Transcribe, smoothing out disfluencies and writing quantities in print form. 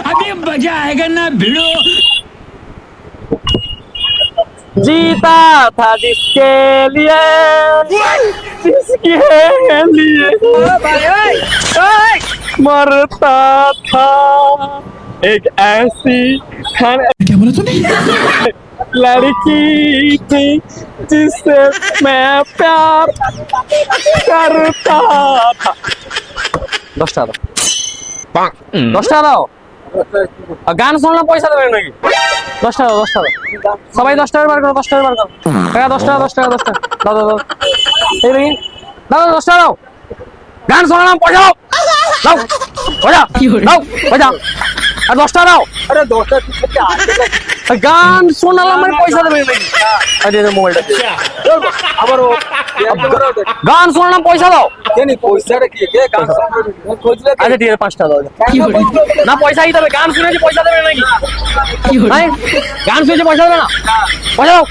अभी मजा आएगा ना भिड़ो। जीता था जिसके लिए मरता था एक ऐसी क्या बोला तूने? लड़की थी जिससे मैं प्यार करता था। 10 টাকা দাও 10 টাকা দাও আর গান শুনলাম পয়সা দেবেন নাকি 10 টাকা 10 টাকা সবাই 10 টাকা বার করো 10 টাকা বার করো টাকা 10 টাকা 10 টাকা 10 টাকা দাও দাও দাও এই দেখি দাও 10 টাকা দাও গান শুনলাম পয়সা দাও দাও পয়সা দাও পয়সা আর 10 টাকা দাও अरे दोस्त तुझे आते গান শোনালাম মানে পয়সা দেবেন নাকি আরে রে মোবাইলটা আবার ও গান শোনালাম পয়সা দাও কেন পয়সা রে কি কে গান কইছিলে আচ্ছা ঠিক আছে 5 টাকা দাও না পয়সা দিতে হবে গান শুনেছি পয়সা দেবে নাকি গান শুনেছি পয়সা দেবে না পয়সা দাও